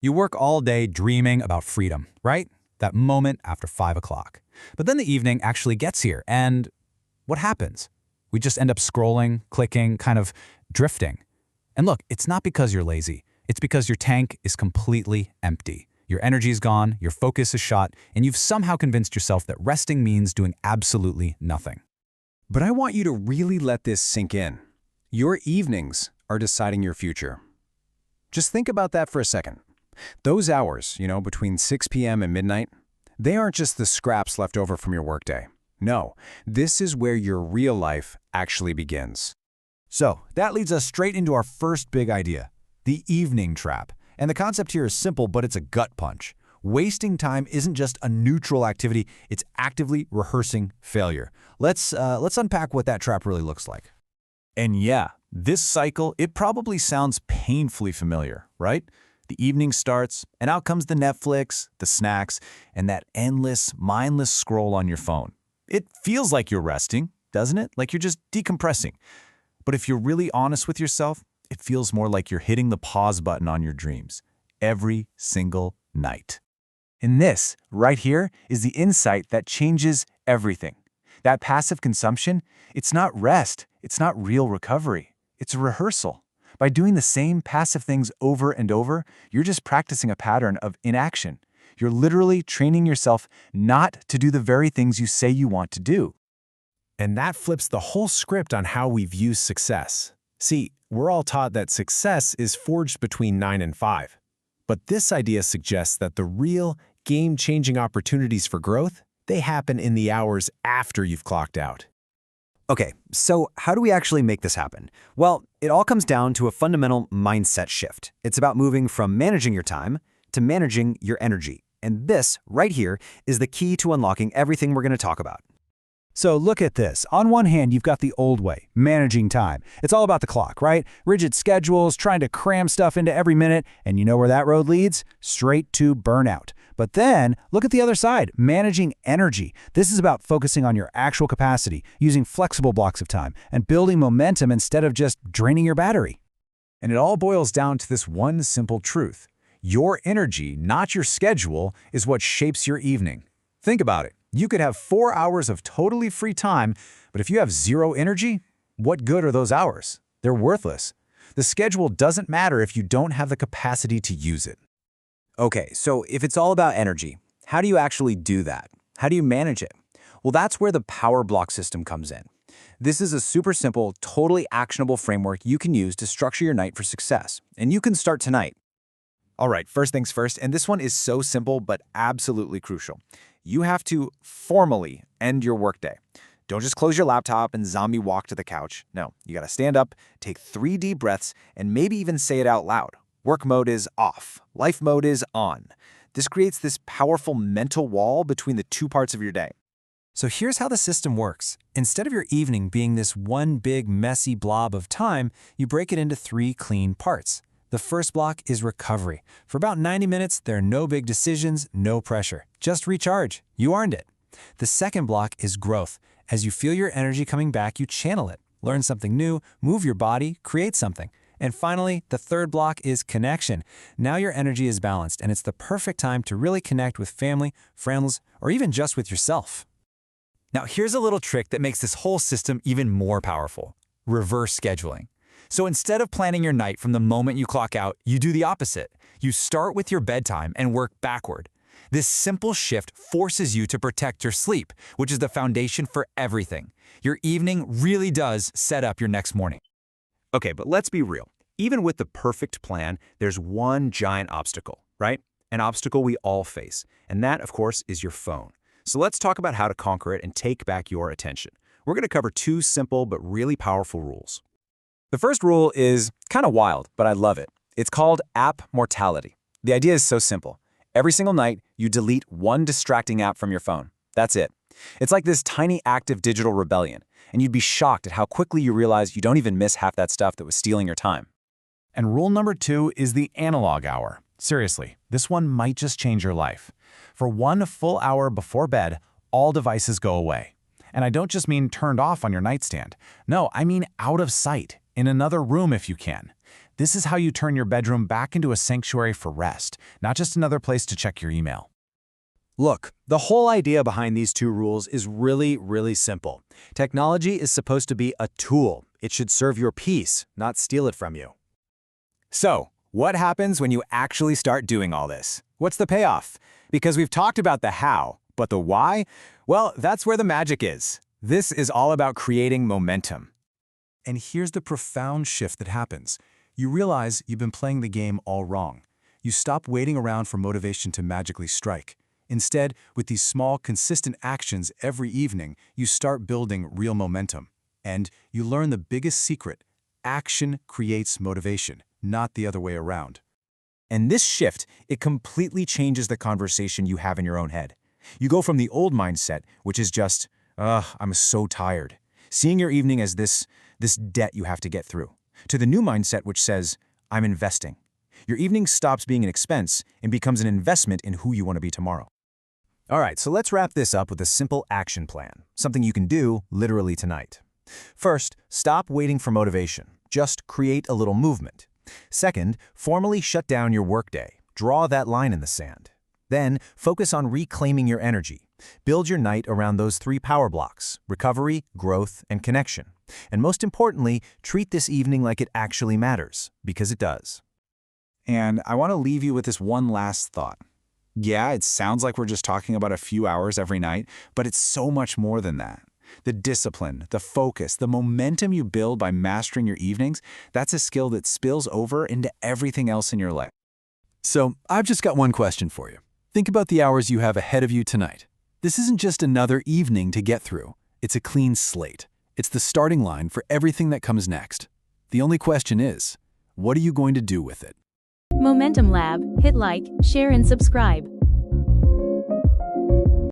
You work all day dreaming about freedom, right? That moment after 5 o'clock. But then the evening actually gets here, and what happens? We just end up scrolling, clicking, kind of drifting. And look, it's not because you're lazy. It's because your tank is completely empty. Your energy is gone, your focus is shot, and you've somehow convinced yourself that resting means doing absolutely nothing. But I want you to really let this sink in. Your evenings are deciding your future. Just think about that for a second. Those hours, between 6 p.m. and midnight, they aren't just the scraps left over from your workday. No, this is where your real life actually begins. So that leads us straight into our first big idea, the evening trap. And the concept here is simple, but it's a gut punch. Wasting time isn't just a neutral activity, it's actively rehearsing failure. Let's unpack what that trap really looks like. And yeah, this cycle, it probably sounds painfully familiar, right? The evening starts, and out comes the Netflix, the snacks, and that endless, mindless scroll on your phone. It feels like you're resting, doesn't it? Like you're just decompressing. But if you're really honest with yourself, it feels more like you're hitting the pause button on your dreams every single night. And this, right here, is the insight that changes everything. That passive consumption, it's not rest, it's not real recovery, it's a rehearsal. By doing the same passive things over and over, you're just practicing a pattern of inaction. You're literally training yourself not to do the very things you say you want to do. And that flips the whole script on how we view success. See, we're all taught that success is forged between 9 and 5. But this idea suggests that the real, game-changing opportunities for growth, they happen in the hours after you've clocked out. Okay, so how do we actually make this happen? Well, it all comes down to a fundamental mindset shift. It's about moving from managing your time to managing your energy. And this, right here, is the key to unlocking everything we're going to talk about. So look at this. On one hand, you've got the old way, managing time. It's all about the clock, right? Rigid schedules, trying to cram stuff into every minute, and you know where that road leads? Straight to burnout. But then, look at the other side, managing energy. This is about focusing on your actual capacity, using flexible blocks of time, and building momentum instead of just draining your battery. And it all boils down to this one simple truth. Your energy, not your schedule, is what shapes your evening. Think about it. You could have 4 hours of totally free time, but if you have zero energy, what good are those hours? They're worthless. The schedule doesn't matter if you don't have the capacity to use it. Okay, so if it's all about energy, how do you actually do that? How do you manage it? Well, that's where the power block system comes in. This is a super simple, totally actionable framework you can use to structure your night for success, and you can start tonight. All right, first things first, and this one is so simple but absolutely crucial. You have to formally end your workday. Don't just close your laptop and zombie walk to the couch. No, you gotta stand up, take 3 deep breaths, and maybe even say it out loud. Work mode is off. Life mode is on. This creates this powerful mental wall between the two parts of your day. So here's how the system works. Instead of your evening being this one big messy blob of time, you break it into 3 clean parts. The first block is recovery. For about 90 minutes, there are no big decisions, no pressure. Just recharge. You earned it. The second block is growth. As you feel your energy coming back, you channel it. Learn something new, move your body, create something. And finally, the third block is connection. Now your energy is balanced, and it's the perfect time to really connect with family, friends, or even just with yourself. Now here's a little trick that makes this whole system even more powerful. Reverse scheduling. So instead of planning your night from the moment you clock out, you do the opposite. You start with your bedtime and work backward. This simple shift forces you to protect your sleep, which is the foundation for everything. Your evening really does set up your next morning. Okay, but let's be real. Even with the perfect plan, there's one giant obstacle, right? An obstacle we all face. And that, of course, is your phone. So let's talk about how to conquer it and take back your attention. We're going to cover 2 simple but really powerful rules. The first rule is kind of wild, but I love it. It's called app mortality. The idea is so simple. Every single night, you delete one distracting app from your phone. That's it. It's like this tiny active digital rebellion, and you'd be shocked at how quickly you realize you don't even miss half that stuff that was stealing your time. And rule number 2 is the analog hour. Seriously, this one might just change your life. For 1 full hour before bed, all devices go away. And I don't just mean turned off on your nightstand. No, I mean out of sight, in another room if you can. This is how you turn your bedroom back into a sanctuary for rest, not just another place to check your email. Look, the whole idea behind these two rules is really simple. Technology is supposed to be a tool. It should serve your peace, not steal it from you. So, what happens when you actually start doing all this? What's the payoff? Because we've talked about the how, but the why? Well, that's where the magic is. This is all about creating momentum. And here's the profound shift that happens. You realize you've been playing the game all wrong. You stop waiting around for motivation to magically strike. Instead, with these small, consistent actions every evening, you start building real momentum. And you learn the biggest secret: action creates motivation, not the other way around. And this shift, it completely changes the conversation you have in your own head. You go from the old mindset, which is just, I'm so tired, seeing your evening as this debt you have to get through, to the new mindset which says, I'm investing. Your evening stops being an expense and becomes an investment in who you want to be tomorrow. All right, so let's wrap this up with a simple action plan, something you can do literally tonight. First, stop waiting for motivation. Just create a little movement. Second, formally shut down your workday. Draw that line in the sand. Then, focus on reclaiming your energy. Build your night around those 3 power blocks: recovery, growth, and connection. And most importantly, treat this evening like it actually matters, because it does. And I want to leave you with this one last thought. Yeah, it sounds like we're just talking about a few hours every night, but it's so much more than that. The discipline, the focus, the momentum you build by mastering your evenings, that's a skill that spills over into everything else in your life. So, I've just got one question for you. Think about the hours you have ahead of you tonight. This isn't just another evening to get through. It's a clean slate. It's the starting line for everything that comes next. The only question is, what are you going to do with it? Momentum Lab, hit like, share and subscribe.